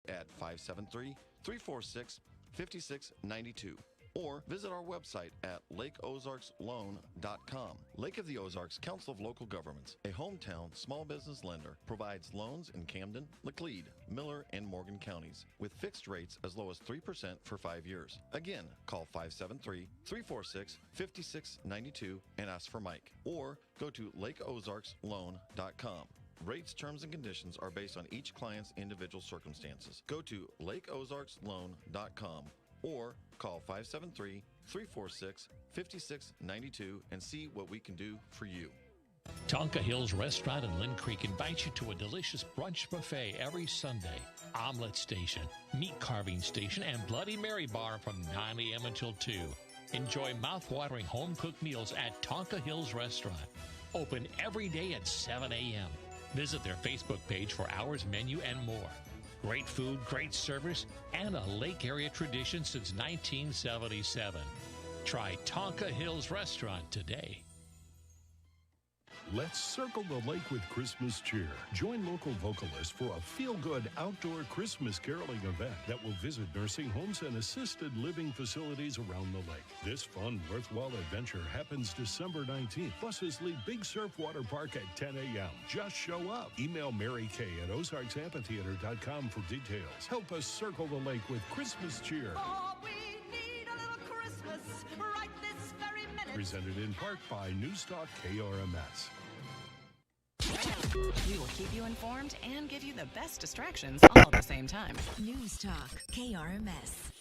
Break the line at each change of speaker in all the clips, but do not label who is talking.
at 573-346-5692. Or visit our website at lakeozarksloan.com. Lake of the Ozarks Council of Local Governments, a hometown small business lender, provides loans in Camden, Laclede, Miller, and Morgan counties with fixed rates as low as 3% for 5 years. Again, call 573-346-5692 and ask for Mike. Or go to lakeozarksloan.com. Rates, terms, and conditions are based on each client's individual circumstances. Go to lakeozarksloan.com or call 573-346-5692 and see what we can do for you.
Tonka Hills Restaurant in Lynn Creek invites you to a delicious brunch buffet every Sunday. Omelet station, meat carving station, and Bloody Mary bar from 9 a.m. until 2. Enjoy mouth-watering home-cooked meals at Tonka Hills Restaurant. Open every day at 7 a.m. Visit their Facebook page for hours, menu, and more. Great food, great service, and a lake area tradition since 1977. Try Tonka Hills Restaurant today.
Let's circle the lake with Christmas cheer. Join local vocalists for a feel-good outdoor Christmas caroling event that will visit nursing homes and assisted living facilities around the lake. This fun, worthwhile adventure happens December 19th. Buses leave Big Surf Water Park at 10 a.m. Just show up. Email Mary Kay at ozarksamphitheater.com for details. Help us circle the lake with Christmas cheer.
Oh, we need a little Christmas right this very minute.
Presented in part by Newstalk KRMS.
We will keep you informed and give you the best distractions all at the same time.
News Talk, KRMS.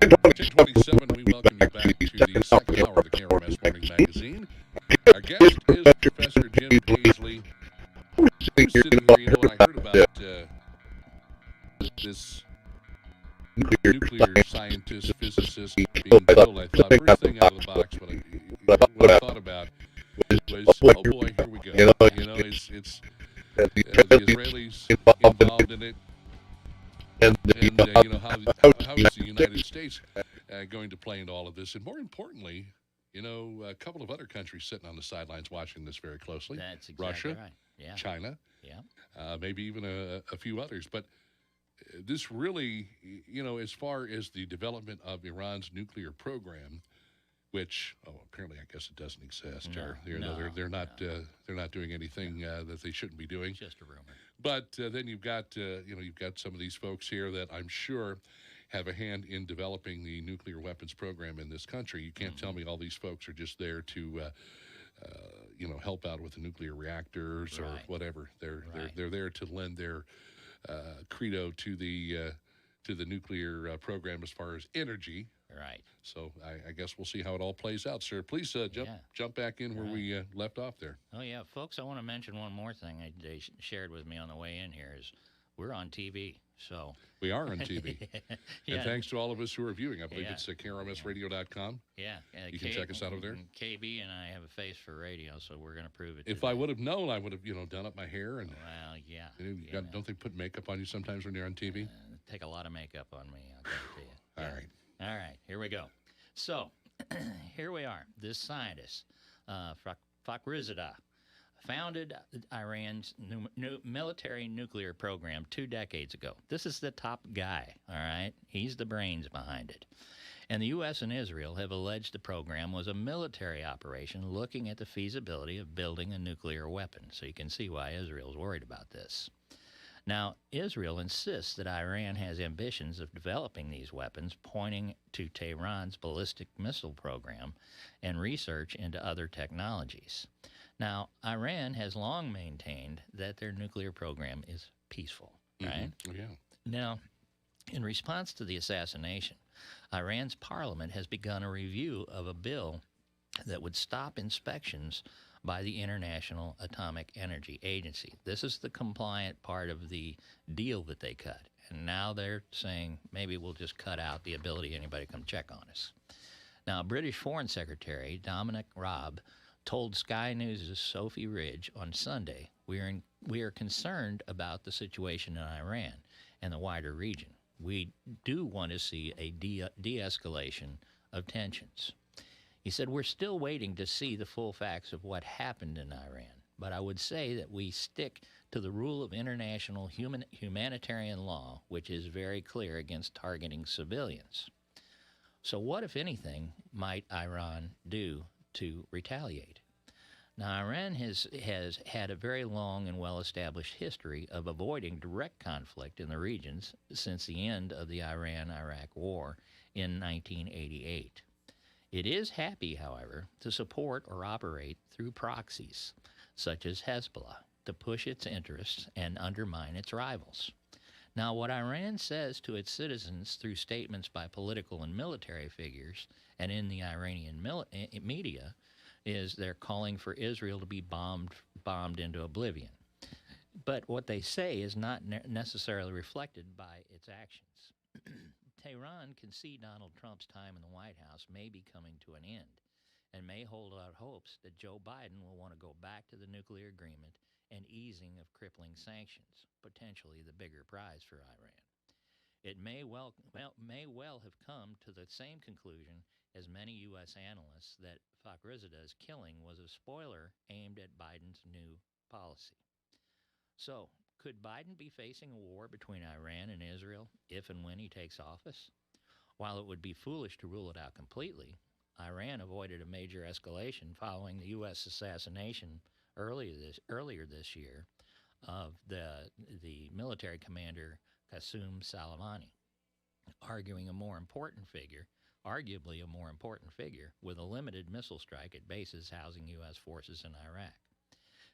1027, we welcome you back to the second hour of the KRMS Morning Magazine. Our guest is Professor Jim Paisley. I'm sitting here, when I heard about this nuclear scientist, physicist being killed, I thought, first thing out of the box, what I thought about was, oh boy, here we go. It's the Israelis involved in it, and how is the United States going to play into all of this? And more importantly, a couple of other countries sitting on the sidelines watching this very closely.
That's exactly
Russia,
right. Yeah.
China,
yeah,
maybe even a few others. But this really, as far as the development of Iran's nuclear program, which apparently I guess it doesn't exist. They're not doing anything that they shouldn't be doing.
It's just a rumor.
But then you've got some of these folks here that I'm sure have a hand in developing the nuclear weapons program in this country. You can't tell me all these folks are just there to help out with the nuclear reactors or whatever. They're there to lend their credo to the nuclear program as far as energy.
Right.
So I guess we'll see how it all plays out, sir. Please jump back in where we left off there.
Oh, yeah. Folks, I want to mention one more thing they shared with me on the way in here is we're on TV. So
we are on TV.
Yeah.
And thanks to all of us who are viewing. I believe it's KRMSradio.com.
Yeah.
You can check us out over there.
KB and I have a face for radio, so we're going to prove it.
If I would have known, I would have, done up my hair. And,
well, yeah.
Don't they put makeup on you sometimes when you're on TV?
Take a lot of makeup on me, I'll tell you.
All right.
All right, here we go. So, here we are. This scientist, Fakhrizadeh, founded Iran's military nuclear program 2 decades ago. This is the top guy, all right? He's the brains behind it. And the U.S. and Israel have alleged the program was a military operation looking at the feasibility of building a nuclear weapon. So you can see why Israel's worried about this. Now, Israel insists that Iran has ambitions of developing these weapons, pointing to Tehran's ballistic missile program and research into other technologies. Now, Iran has long maintained that their nuclear program is peaceful, right?
Mm-hmm. Yeah.
Now, in response to the assassination, Iran's parliament has begun a review of a bill that would stop inspections by the International Atomic Energy Agency. This is the compliant part of the deal that they cut. And now they're saying maybe we'll just cut out the ability anybody to come check on us. Now, British Foreign Secretary Dominic Raab told Sky News' Sophie Ridge on Sunday, we are concerned about the situation in Iran and the wider region. We do want to see a de-escalation of tensions. He said, we're still waiting to see the full facts of what happened in Iran. but I would say that we stick to the rule of international humanitarian law, which is very clear against targeting civilians. So what, if anything, might Iran do to retaliate? Now, Iran has had a very long and well-established history of avoiding direct conflict in the regions since the end of the Iran-Iraq War in 1988. It is happy, however, to support or operate through proxies, such as Hezbollah, to push its interests and undermine its rivals. Now, what Iran says to its citizens through statements by political and military figures and in the Iranian media is they're calling for Israel to be bombed into oblivion. But what they say is not necessarily reflected by its actions. Tehran can see Donald Trump's time in the White House may be coming to an end and may hold out hopes that Joe Biden will want to go back to the nuclear agreement and easing of crippling sanctions, potentially the bigger prize for Iran. It may well have come to the same conclusion as many U.S. analysts that Fakhrizadeh's killing was a spoiler aimed at Biden's new policy. So, could Biden be facing a war between Iran and Israel if and when he takes office? While it would be foolish to rule it out completely, Iran avoided a major escalation following the U.S. assassination earlier this year of the military commander Qasem Soleimani, arguably a more important figure with a limited missile strike at bases housing U.S. forces in Iraq.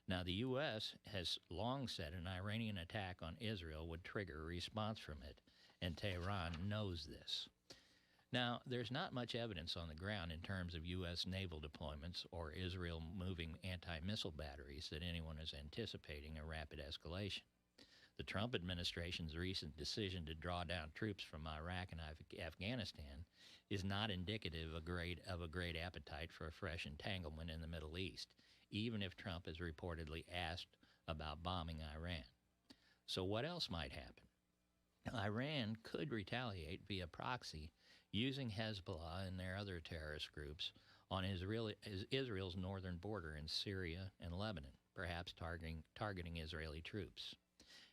Now, the U.S. has long said an Iranian attack on Israel would trigger a response from it, and Tehran knows this. Now, there's not much evidence on the ground in terms of U.S. naval deployments or Israel moving anti-missile batteries that anyone is anticipating a rapid escalation. The Trump administration's recent decision to draw down troops from Iraq and Afghanistan is not indicative of a great appetite for a fresh entanglement in the Middle East, even if Trump is reportedly asked about bombing Iran. So what else might happen? Iran could retaliate via proxy using Hezbollah and their other terrorist groups on Israel's northern border in Syria and Lebanon, perhaps targeting Israeli troops.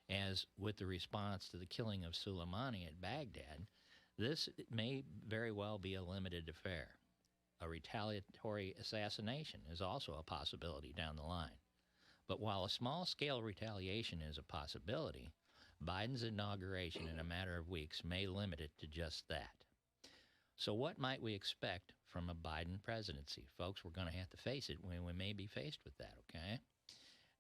As with the response to the killing of Soleimani at Baghdad, this may very well be a limited affair. A retaliatory assassination is also a possibility down the line. But while a small-scale retaliation is a possibility, Biden's inauguration in a matter of weeks may limit it to just that. So what might we expect from a Biden presidency? Folks, we're going to have to face it when we may be faced with that, okay?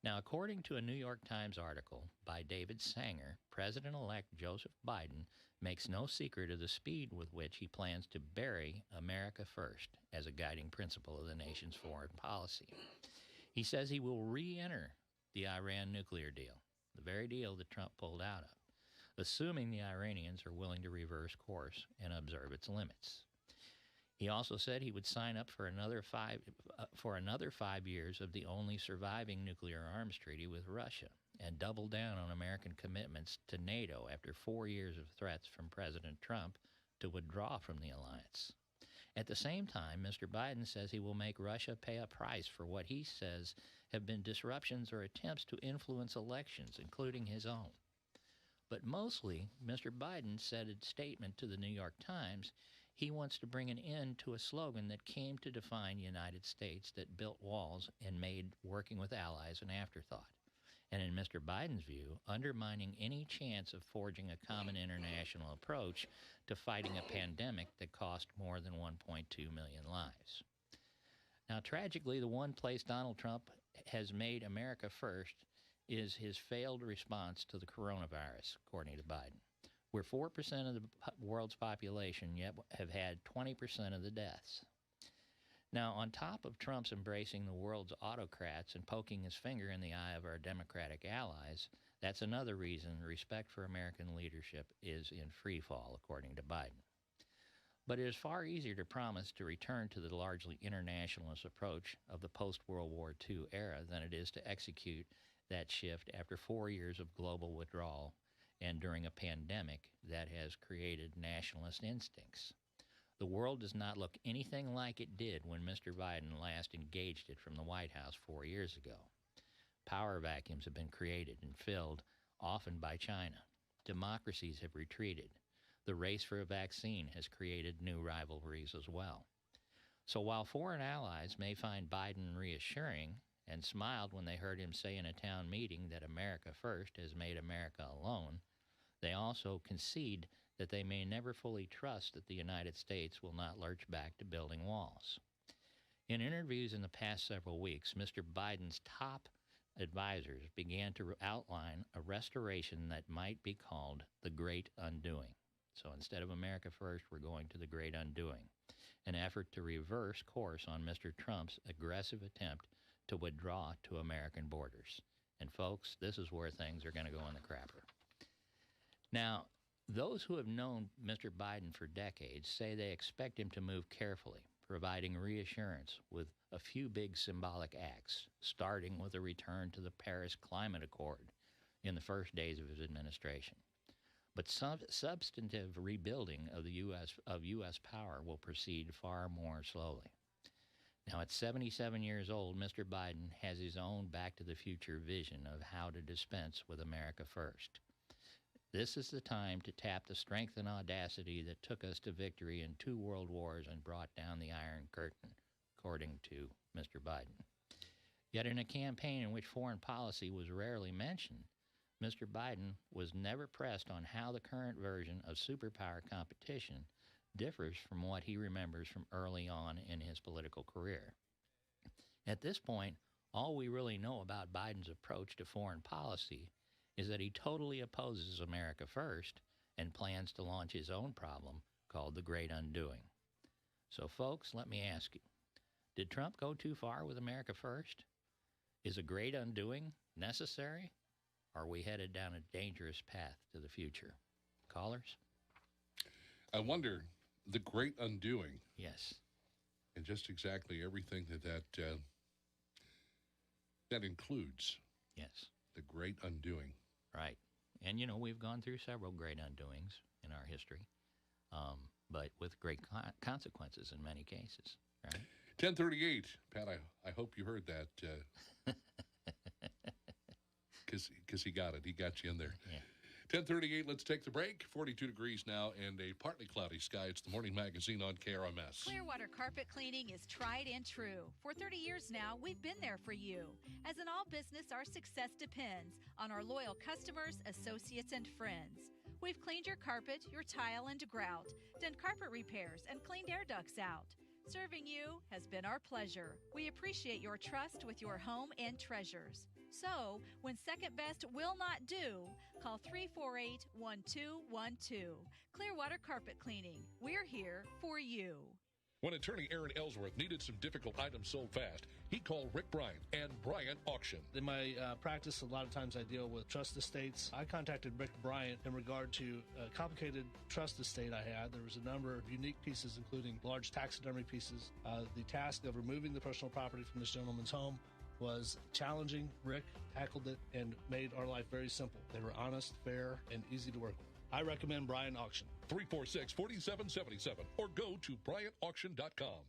Now, according to a New York Times article by David Sanger, President-elect Joseph Biden makes no secret of the speed with which he plans to bury America first as a guiding principle of the nation's foreign policy. He says he will re-enter the Iran nuclear deal, the very deal that Trump pulled out of, assuming the Iranians are willing to reverse course and observe its limits. He also said he would sign up for another 5 years of the only surviving nuclear arms treaty with Russia and double down on American commitments to NATO after 4 years of threats from President Trump to withdraw from the alliance. At the same time, Mr. Biden says he will make Russia pay a price for what he says have been disruptions or attempts to influence elections, including his own. But mostly, Mr. Biden said in a statement to the New York Times he wants to bring an end to a slogan that came to define the United States that built walls and made working with allies an afterthought. And in Mr. Biden's view, undermining any chance of forging a common international approach to fighting a pandemic that cost more than 1.2 million lives. Now, tragically, the one place Donald Trump has made America first is his failed response to the coronavirus, according to Biden. We're 4% of the world's population, yet have had 20% of the deaths. Now, on top of Trump's embracing the world's autocrats and poking his finger in the eye of our Democratic allies, that's another reason respect for American leadership is in free fall, according to Biden. But it is far easier to promise to return to the largely internationalist approach of the post-World War II era than it is to execute that shift after 4 years of global withdrawal and during a pandemic that has created nationalist instincts. The world does not look anything like it did when Mr. Biden last engaged it from the White House 4 years ago. Power vacuums have been created and filled, often by China. Democracies have retreated. The race for a vaccine has created new rivalries as well. So while foreign allies may find Biden reassuring and smiled when they heard him say in a town meeting that America first has made America alone, they also concede that they may never fully trust that the United States will not lurch back to building walls. In interviews in the past several weeks, Mr. Biden's top advisors began to outline a restoration that might be called the Great Undoing. So instead of America First, we're going to the Great Undoing, an effort to reverse course on Mr. Trump's aggressive attempt to withdraw to American borders. And folks, this is where things are going to go in the crapper. Now, those who have known Mr. Biden for decades say they expect him to move carefully, providing reassurance with a few big symbolic acts, starting with a return to the Paris Climate Accord in the first days of his administration. But substantive rebuilding of U.S. power will proceed far more slowly. Now, at 77 years old, Mr. Biden has his own Back to the Future vision of how to dispense with America First. This is the time to tap the strength and audacity that took us to victory in 2 world wars and brought down the Iron Curtain, according to Mr. Biden. Yet in a campaign in which foreign policy was rarely mentioned, Mr. Biden was never pressed on how the current version of superpower competition differs from what he remembers from early on in his political career. At this point, all we really know about Biden's approach to foreign policy is that he totally opposes America First and plans to launch his own problem called the Great Undoing. So, folks, let me ask you, did Trump go too far with America First? Is a Great Undoing necessary? Or are we headed down a dangerous path to the future? Callers?
I wonder, the Great Undoing.
Yes.
And just exactly everything that includes.
Yes.
The Great Undoing.
Right. And, we've gone through several great undoings in our history, but with great consequences in many cases, right?
1038. Pat, I hope you heard that because he got it. He got you in there.
Yeah.
1038, let's take the break. 42 degrees now and a partly cloudy sky. It's the Morning Magazine on KRMS.
Clearwater Carpet Cleaning is tried and true. For 30 years now, we've been there for you. As in all business, our success depends on our loyal customers, associates, and friends. We've cleaned your carpet, your tile, and grout, done carpet repairs, and cleaned air ducts out. Serving you has been our pleasure. We appreciate your trust with your home and treasures. So, when second best will not do, call 348-1212. Clearwater Carpet Cleaning. We're here for you.
When attorney Aaron Ellsworth needed some difficult items sold fast, he called Rick Bryant and Bryant Auction.
In my practice, a lot of times I deal with trust estates. I contacted Rick Bryant in regard to a complicated trust estate I had. There was a number of unique pieces, including large taxidermy pieces. The task of removing the personal property from this gentleman's home was challenging. Rick tackled it and made our life very simple. They were honest, fair, and easy to work with. I recommend Bryant Auction.
346-4777 or go to BryantAuction.com.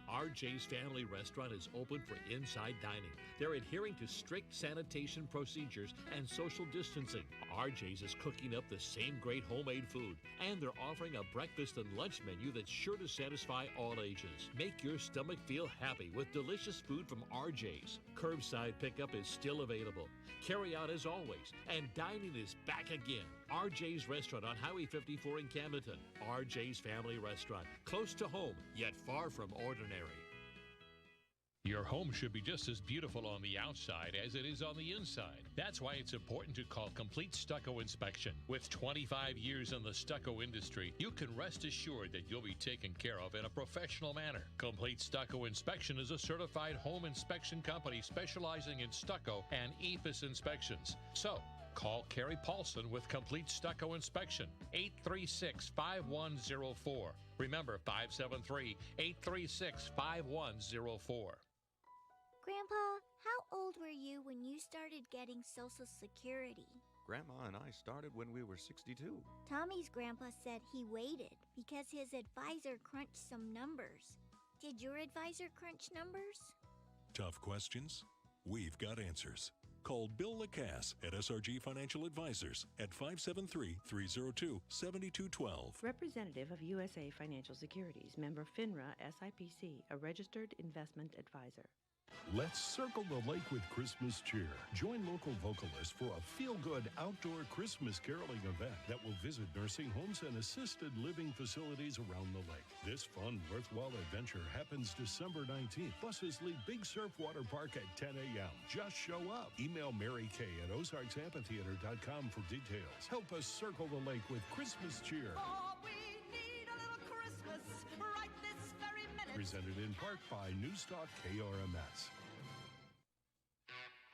RJ's Family Restaurant is open for inside dining. They're adhering to strict sanitation procedures and social distancing. RJ's is cooking up the same great homemade food, and they're offering a breakfast and lunch menu that's sure to satisfy all ages. Make your stomach feel happy with delicious food from RJ's. Curbside pickup is still available. Carry out as always, and dining is back again. RJ's Restaurant on Highway 54 in Camdenton. RJ's Family Restaurant, close to home, yet far from ordinary.
Your home should be just as beautiful on the outside as it is on the inside. That's why it's important to call Complete Stucco Inspection. With 25 years in the stucco industry, you can rest assured that you'll be taken care of in a professional manner. Complete Stucco Inspection is a certified home inspection company specializing in stucco and EIFS inspections. So, call Carrie Paulson with Complete Stucco Inspection, 836-5104. Remember, 573-836-5104.
Grandpa, how old were you when you started getting Social Security?
Grandma and I started when we were 62.
Tommy's grandpa said he waited because his advisor crunched some numbers. Did your advisor crunch numbers?
Tough questions? We've got answers.
call Bill Lacasse at SRG Financial Advisors at 573-302-7212.
Representative of USA Financial Securities, member FINRA SIPC, a registered investment advisor.
Let's circle the lake with Christmas cheer. Join local vocalists for a feel-good outdoor Christmas caroling event that will visit nursing homes and assisted living facilities around the lake. This fun, worthwhile adventure happens December 19th. Buses leave Big Surf Water Park at 10 a.m. Just show up. Email Mary Kay at ozarksamphitheater.com for details. Help us circle the lake with Christmas cheer.
Oh, we need a little Christmas right this very minute.
Presented in part by Newstalk KRMS.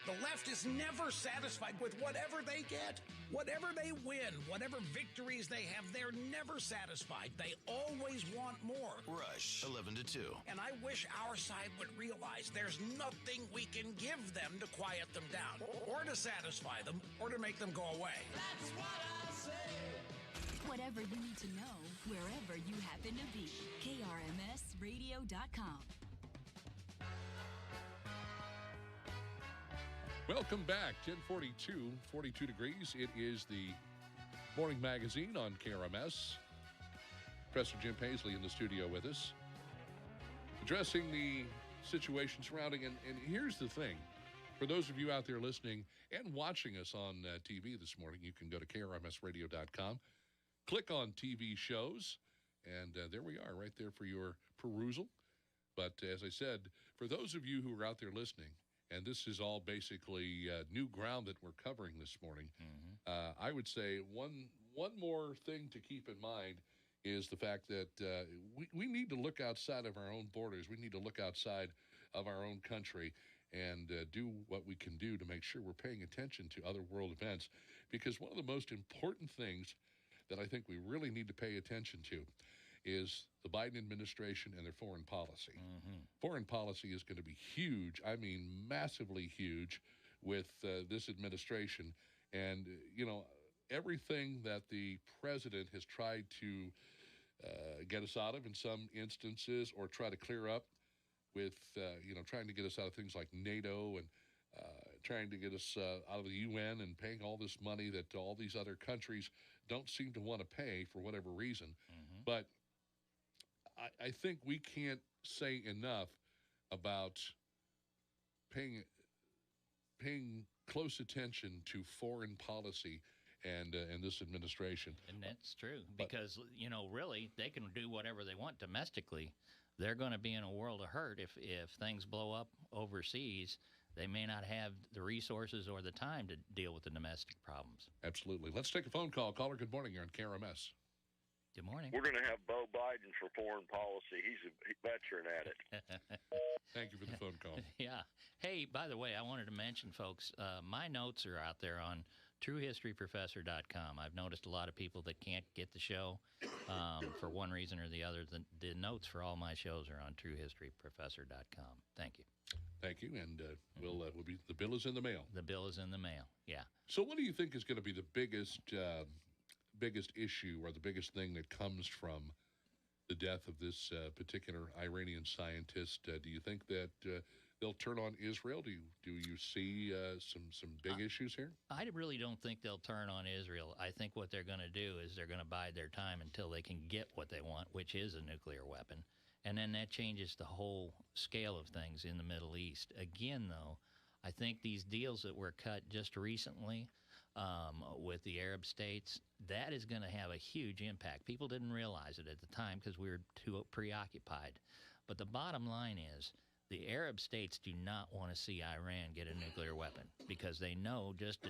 The left is never satisfied with whatever they get, whatever they win, whatever victories they have. They're never satisfied. They always want more.
Rush, 11 to 2.
And I wish our side would realize there's nothing we can give them to quiet them down, or to satisfy them, or to make them go away.
That's what I say.
Whatever you need to know, wherever you happen to be. KRMSradio.com.
Welcome back. 10:42, 42 degrees. It is the Morning Magazine on KRMS. Professor Jim Paisley in the studio with us, addressing the situation surrounding. And here's the thing. For those of you out there listening and watching us on TV this morning, you can go to KRMSradio.com, click on TV shows, and there we are right there for your perusal. But as I said, for those of you who are out there listening, and this is all basically new ground that we're covering this morning. I would say one more thing to keep in mind is the fact that we need to look outside of our own borders. We need to look outside of our own country and do what we can do to make sure we're paying attention to other world events. Because one of the most important things that I think we really need to pay attention to is the Biden administration and their foreign policy. Foreign policy is going to be huge, I mean massively huge, with this administration. And, everything that the president has tried to get us out of in some instances, or try to clear up with, trying to get us out of things like NATO and trying to get us out of the UN and paying all this money that all these other countries don't seem to want to pay for whatever reason. But I think we can't say enough about paying close attention to foreign policy and this administration.
And that's true, because, really, they can do whatever they want domestically. They're going to be in a world of hurt if things blow up overseas. They may not have the resources or the time to deal with the domestic problems.
Absolutely. Let's take a phone call. Caller, good morning. You're on KRMS.
Good morning.
We're going to have Beau Biden for foreign policy. He's a veteran at it.
Thank you for the phone call.
Yeah. Hey, by the way, I wanted to mention, folks, my notes are out there on truehistoryprofessor.com. I've noticed a lot of people that can't get the show for one reason or the other. The notes for all my shows are on truehistoryprofessor.com. Thank you.
Thank you, and we'll be. The bill is in the mail.
The bill is in the mail. Yeah.
So, what do you think is going to be the biggest issue or the biggest thing that comes from the death of this particular Iranian scientist? Do you think that they'll turn on Israel? Do you see some big issues here?
I really don't think they'll turn on Israel. I think what they're going to do is they're going to bide their time until they can get what they want, which is a nuclear weapon. And then that changes the whole scale of things in the Middle East. Again, though, I think these deals that were cut just recently with the Arab states, that is going to have a huge impact. People didn't realize it at the time because we were too preoccupied. But the bottom line is the Arab states do not want to see Iran get a nuclear weapon, because they know just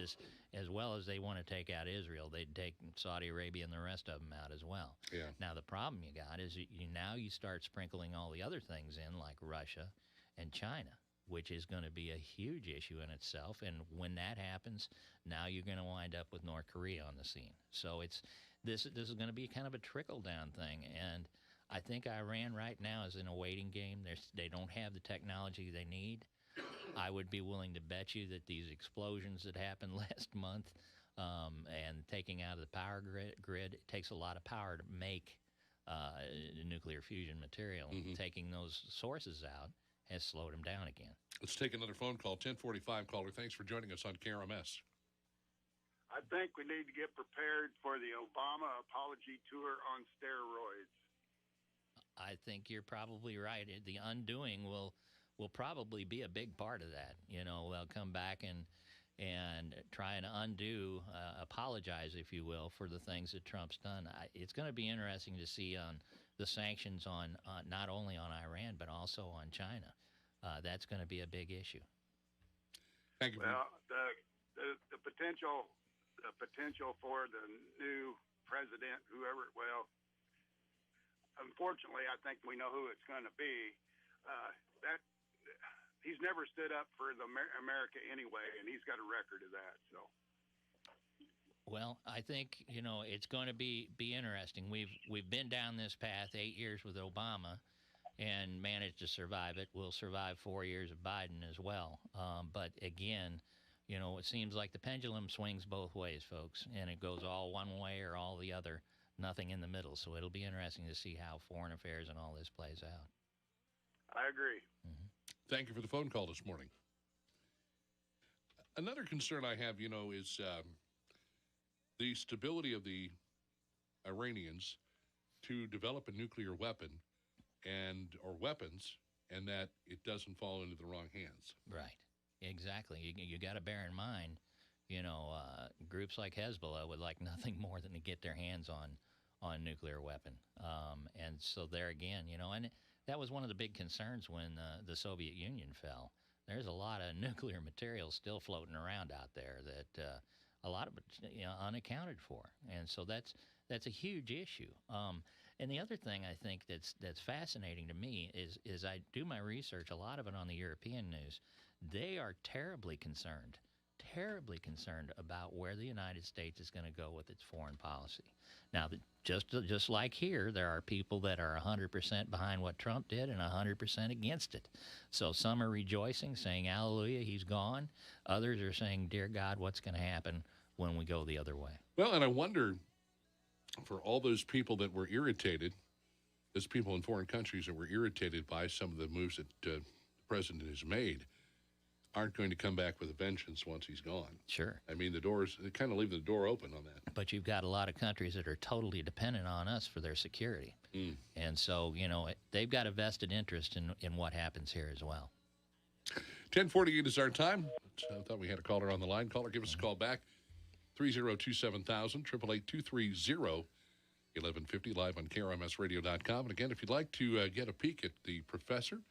as well as they want to take out Israel, they'd take Saudi Arabia and the rest of them out as well.
Yeah.
Now, the problem you got is you start sprinkling all the other things in, like Russia and China, which is going to be a huge issue in itself. And when that happens, now you're going to wind up with North Korea on the scene. So this is going to be kind of a trickle-down thing. And I think Iran right now is in a waiting game. They don't have the technology they need. I would be willing to bet you that these explosions that happened last month and taking out of the power grid, it takes a lot of power to make nuclear fusion material. Taking those sources out has slowed him down again.
Let's take another phone call. 1045 caller. Thanks for joining us on KRMS.
I think we need to get prepared for the Obama apology tour on steroids.
I think you're probably right. The undoing will probably be a big part of that. They'll come back and try and undo, apologize, if you will, for the things that Trump's done. It's going to be interesting to see on the sanctions on not only on Iran but also on China. That's going to be a big issue.
Thank you.
Well, the potential for the new president, whoever, unfortunately, I think we know who it's going to be. That he's never stood up for America anyway, and he's got a record of that. So.
Well, I think it's going to be interesting. We've been down this path 8 years with Obama, and managed to survive it. We'll survive 4 years of Biden as well. But again, it seems like the pendulum swings both ways, folks, and it goes all one way or all the other, nothing in the middle. So it'll be interesting to see how foreign affairs and all this plays out.
I agree.
Mm-hmm.
Thank you for the phone call this morning. Another concern I have, is the stability of the Iranians to develop a nuclear weapon or weapons, and that it doesn't fall into the wrong hands.
Right. Exactly. You got to bear in mind, groups like Hezbollah would like nothing more than to get their hands on a nuclear weapon. And so there again, and that was one of the big concerns when the Soviet Union fell. There's a lot of nuclear material still floating around out there that a lot of it, unaccounted for. And so that's a huge issue. And the other thing I think that's fascinating to me is I do my research, a lot of it on the European news. They are terribly concerned about where the United States is going to go with its foreign policy. Now, just like here, there are people that are 100% behind what Trump did and 100% against it. So some are rejoicing, saying, hallelujah, he's gone. Others are saying, dear God, what's going to happen when we go the other way?
Well, and I wonder, for all those people that were irritated, those people in foreign countries that were irritated by some of the moves that the president has made, aren't going to come back with a vengeance once he's gone.
Sure.
I mean, they kind of leave the door open on that.
But you've got a lot of countries that are totally dependent on us for their security. And so, they've got a vested interest in what happens here as well.
10:48 is our time. I thought we had a caller on the line. Caller, give us a call back. 3027,000, 888-230-1150, live on KRMSradio.com. And again, if you'd like to get a peek at the professor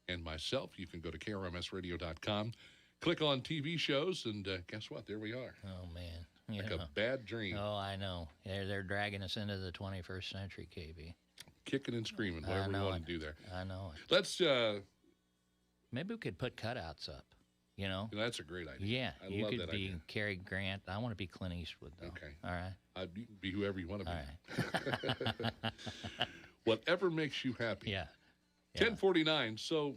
and myself, you can go to KRMSradio.com, click on TV shows, and guess what? There we are.
Oh, man.
Like a bad dream.
Oh, I know. They're dragging us into the 21st century, KB.
Kicking and screaming, whatever we want to do there.
I know it.
Let's...
maybe we could put cutouts up,
That's a great idea.
Yeah, you could be Cary Grant. I want to be Clint Eastwood, though.
Okay.
All right.
You can be whoever you want to be.
All right.
Whatever makes you happy.
Yeah.
10:49. So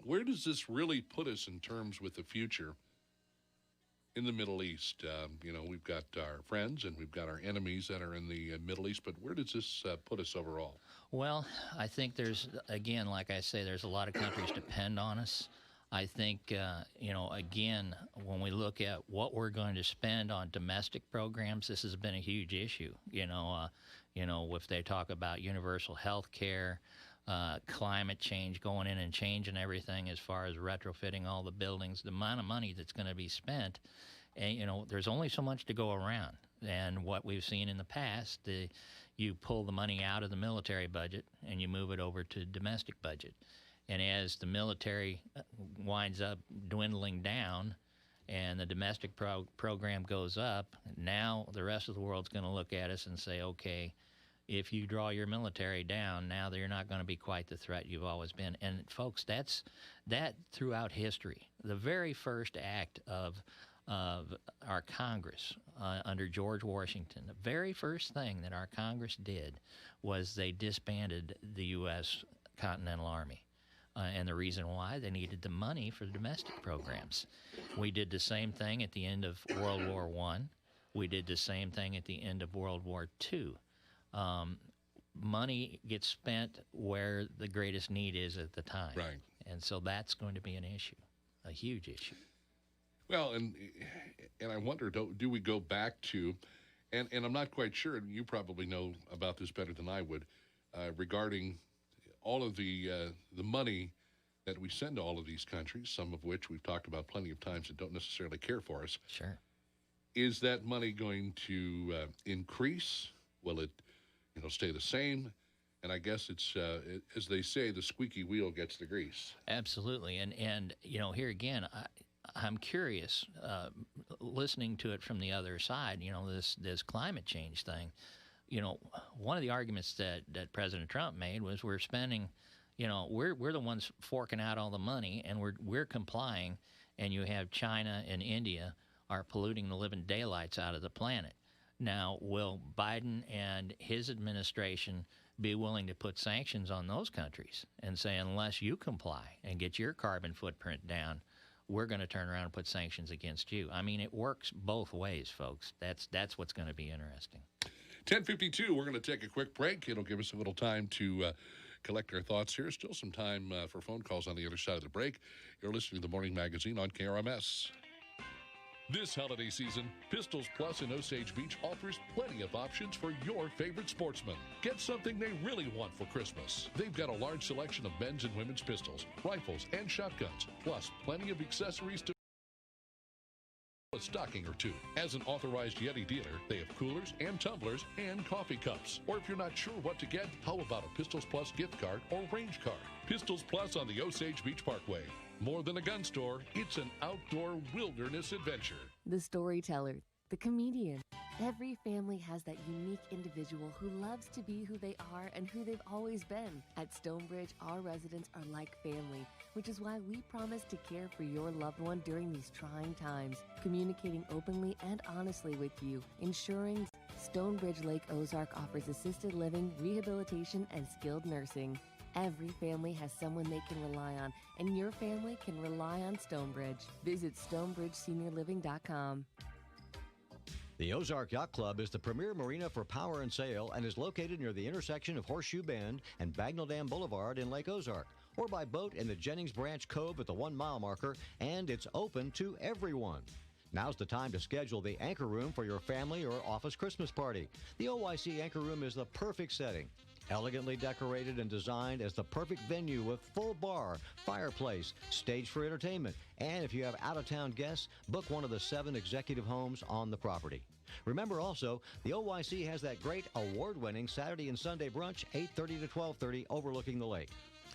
where does this really put us in terms with the future in the Middle East? We've got our friends and we've got our enemies that are in the Middle East, but where does this put us overall?
Well, I think there's, again, like I say, there's a lot of countries depend on us. I think, again, when we look at what we're going to spend on domestic programs, this has been a huge issue. If they talk about universal health care, climate change, going in and changing everything as far as retrofitting all the buildings, the amount of money that's going to be spent, and there's only so much to go around. And what we've seen in the past, you pull the money out of the military budget and you move it over to domestic budget. And as the military winds up dwindling down and the domestic program goes up, now the rest of the world's going to look at us and say, okay, if you draw your military down, now you're not going to be quite the threat you've always been. And, folks, that throughout history. The very first act of our Congress under George Washington, the very first thing that our Congress did was they disbanded the U.S. Continental Army. And the reason why, they needed the money for the domestic programs. We did the same thing at the end of World War I. We did the same thing at the end of World War II. money gets spent where the greatest need is at the time.
Right.
And so that's going to be an issue, a huge issue.
Well, and I wonder, do we go back to, and I'm not quite sure, and you probably know about this better than I would, regarding all of the money that we send to all of these countries, some of which we've talked about plenty of times that don't necessarily care for us.
Sure.
Is that money going to increase? Will it, stay the same? And I guess it's, as they say, the squeaky wheel gets the grease.
Absolutely. And here again, I'm curious, listening to it from the other side, this climate change thing. One of the arguments that President Trump made was we're spending, we're the ones forking out all the money, and we're complying, and you have China and India are polluting the living daylights out of the planet. Now, will Biden and his administration be willing to put sanctions on those countries and say, unless you comply and get your carbon footprint down, we're going to turn around and put sanctions against you? I mean, it works both ways, folks. That's what's going to be interesting.
10:52, we're going to take a quick break. It'll give us a little time to collect our thoughts here. Still some time for phone calls on the other side of the break. You're listening to the Morning Magazine on KRMS.
This holiday season, Pistols Plus in Osage Beach offers plenty of options for your favorite sportsmen. Get something they really want for Christmas. They've got a large selection of men's and women's pistols, rifles, and shotguns, plus plenty of accessories to a stocking or two. As an authorized Yeti dealer, they have coolers and tumblers and coffee cups. Or if you're not sure what to get, how about a Pistols Plus gift card or range card? Pistols Plus on the Osage Beach Parkway. More than a gun store, it's an outdoor wilderness adventure.
The storyteller, the comedian. Every family has that unique individual who loves to be who they are and who they've always been. At Stonebridge, our residents are like family, which is why we promise to care for your loved one during these trying times, communicating openly and honestly with you, ensuring Stonebridge Lake Ozark offers assisted living, rehabilitation, and skilled nursing. Every family has someone they can rely on, and your family can rely on Stonebridge. Visit StonebridgeSeniorLiving.com.
The Ozark Yacht Club is the premier marina for power and sail and is located near the intersection of Horseshoe Bend and Bagnell Dam Boulevard in Lake Ozark, or by boat in the Jennings Branch Cove at the 1 mile marker, and it's open to everyone. Now's the time to schedule the Anchor Room for your family or office Christmas party. The OYC Anchor Room is the perfect setting. Elegantly decorated and designed as the perfect venue with full bar, fireplace, stage for entertainment, and if you have out-of-town guests, book one of the 7 executive homes on the property. Remember also, the OYC has that great award-winning Saturday and Sunday brunch, 8:30 to 12:30, overlooking the lake.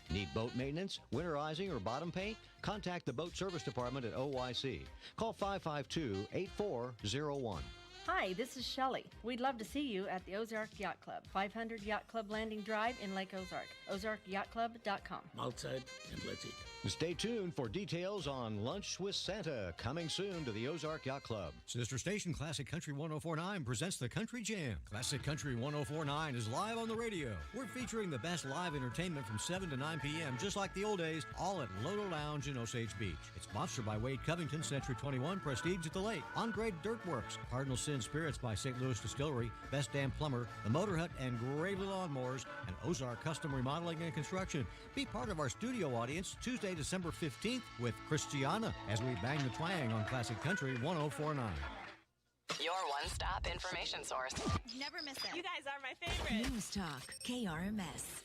Need boat maintenance, winterizing, or bottom paint? Contact the Boat Service Department at OYC. Call 552-8401.
Hi, this is Shelley. We'd love to see you at the Ozark Yacht Club, 500 Yacht Club Landing Drive in Lake Ozark. OzarkYachtClub.com.
Outside and let's eat.
Stay tuned for details on Lunch with Santa, coming soon to the Ozark Yacht Club.
Sister station Classic Country 104.9 presents the Country Jam. Classic Country 104.9 is live on the radio. We're featuring the best live entertainment from 7 to 9 p.m., just like the old days, all at Lodo Lounge in Osage Beach. It's sponsored by Wade Covington, Century 21, Prestige at the Lake, On Grade Dirt Works, Cardinal Sin Spirits by St. Louis Distillery, Best Damn Plumber, The Motor Hut and Gravely Lawnmowers, and Ozark Custom Remodeling and Construction. Be part of our studio audience Tuesday, December 15th with Christiana as we bang the twang on Classic Country 104.9.
Your one-stop information source.
Never miss it.
You guys are my favorite.
News Talk, KRMS.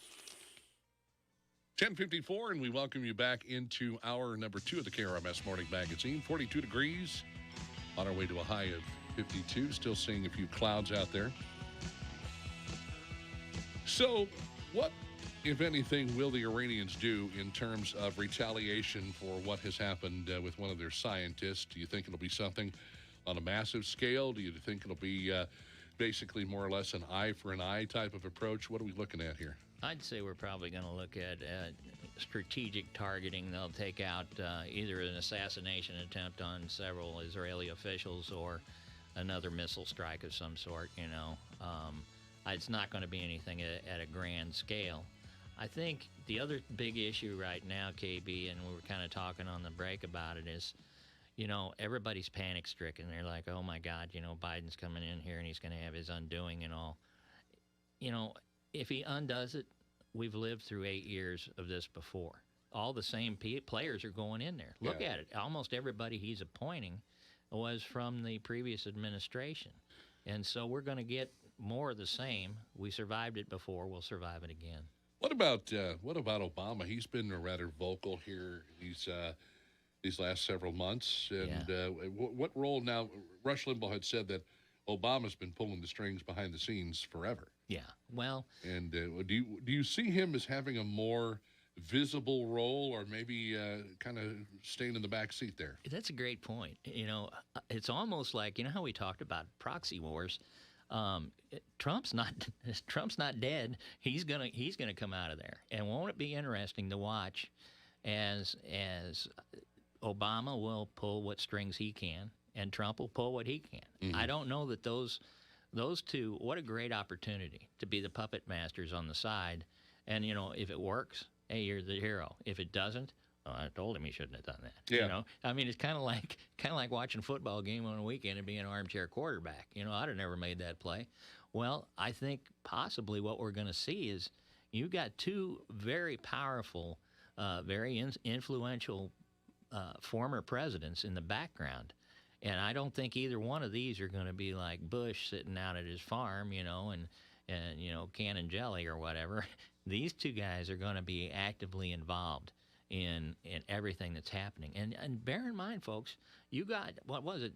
10:54, and we welcome you back into hour number 2 of the KRMS Morning Magazine. 42 degrees, on our way to a high of 52. Still seeing a few clouds out there. So, what, if anything, will the Iranians do in terms of retaliation for what has happened with one of their scientists? Do you think it'll be something on a massive scale? Do you think it'll be basically more or less an eye for an eye type of approach? What are we looking at here?
I'd say we're probably going to look at strategic targeting. They'll take out either an assassination attempt on several Israeli officials or another missile strike of some sort, It's not going to be anything at a grand scale. I think the other big issue right now, KB, and we were kind of talking on the break about it, is, everybody's panic-stricken. They're like, oh, my God, Biden's coming in here and he's going to have his undoing and all. if he undoes it, we've lived through 8 years of this before. All the same players are going in there. Look at it. Almost everybody he's appointing was from the previous administration. And so we're going to get more of the same. We survived it before. We'll survive it again.
What about Obama? He's been rather vocal here these last several months. And what role now? Rush Limbaugh had said that Obama's been pulling the strings behind the scenes forever.
Yeah, well.
And do you see him as having a more visible role, or maybe kind of staying in the back seat there?
That's a great point. It's almost like, how we talked about proxy wars. Trump's not dead. He's gonna come out of there. And won't it be interesting to watch as Obama will pull what strings he can, and Trump will pull what he can. Mm-hmm. I don't know that those two. What a great opportunity to be the puppet masters on the side. And if it works, hey, you're the hero. If it doesn't, I told him he shouldn't have done that.
Yeah.
I mean, it's kind of like watching a football game on a weekend and being an armchair quarterback. I'd have never made that play. Well, I think possibly what we're going to see is you've got two very powerful, very influential former presidents in the background. And I don't think either one of these are going to be like Bush sitting out at his farm, and canning jelly or whatever. These two guys are going to be actively involved in everything that's happening. And bear in mind, folks, you got, what was it,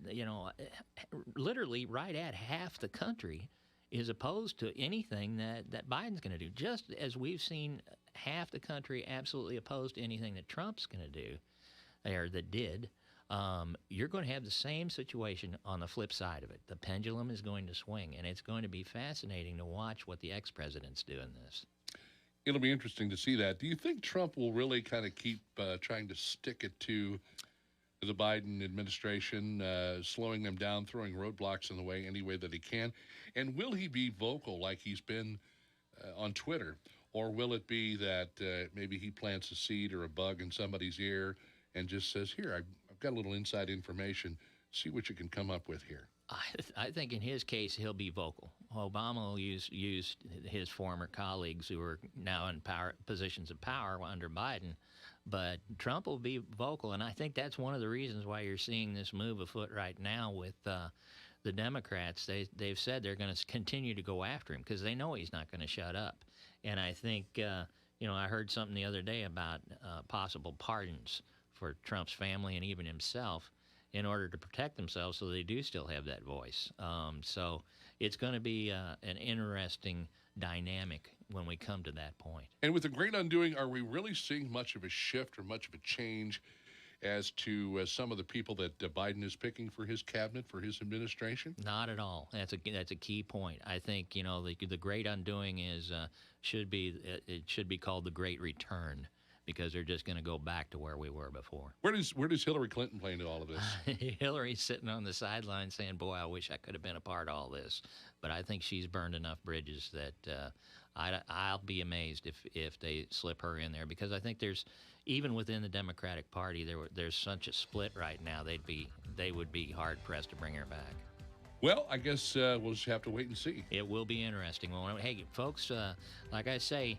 literally right at half the country is opposed to anything that Biden's going to do, just as we've seen half the country absolutely opposed to anything that Trump's going to do, or that did. You're going to have the same situation on the flip side of it. The pendulum is going to swing, and it's going to be fascinating to watch what the ex-presidents do in this.
It'll be interesting to see that. Do you think Trump will really kind of keep trying to stick it to the Biden administration, slowing them down, throwing roadblocks in the way any way that he can? And will he be vocal like he's been on Twitter? Or will it be that maybe he plants a seed or a bug in somebody's ear and just says, here, I've got a little inside information. See what you can come up with here.
I think in his case, he'll be vocal. Obama will use his former colleagues who are now in positions of power under Biden, but Trump will be vocal, and I think that's one of the reasons why you're seeing this move afoot right now with the Democrats. They've said they're going to continue to go after him because they know he's not going to shut up. And I think, I heard something the other day about possible pardons for Trump's family and even himself in order to protect themselves so they do still have that voice. So it's going to be an interesting dynamic when we come to that point.
And with the great undoing, are we really seeing much of a shift or much of a change as to some of the people that Biden is picking for his cabinet, for his administration?
Not at all. That's a key point. I think, the great undoing should be called the great return, because they're just going to go back to where we were before.
Where does Hillary Clinton play into all of this?
Hillary's sitting on the sidelines saying, boy, I wish I could have been a part of all this. But I think she's burned enough bridges that I'll be amazed if they slip her in there, because I think there's, even within the Democratic Party, there's such a split right now, they would be hard-pressed to bring her back.
Well, I guess we'll just have to wait and see.
It will be interesting. Well, hey, folks, like I say,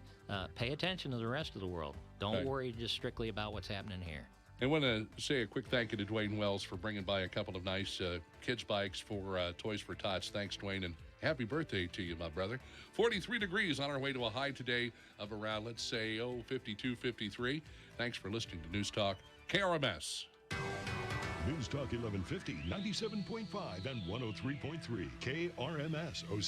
pay attention to the rest of the world. Don't worry just strictly about what's happening here.
I want to say a quick thank you to Dwayne Wells for bringing by a couple of nice kids' bikes for Toys for Tots. Thanks, Dwayne, and happy birthday to you, my brother. 43 degrees on our way to a high today of around, let's say, 52, 53. Thanks for listening to News Talk KRMS.
News Talk 1150, 97.5 and 103.3 KRMS 06.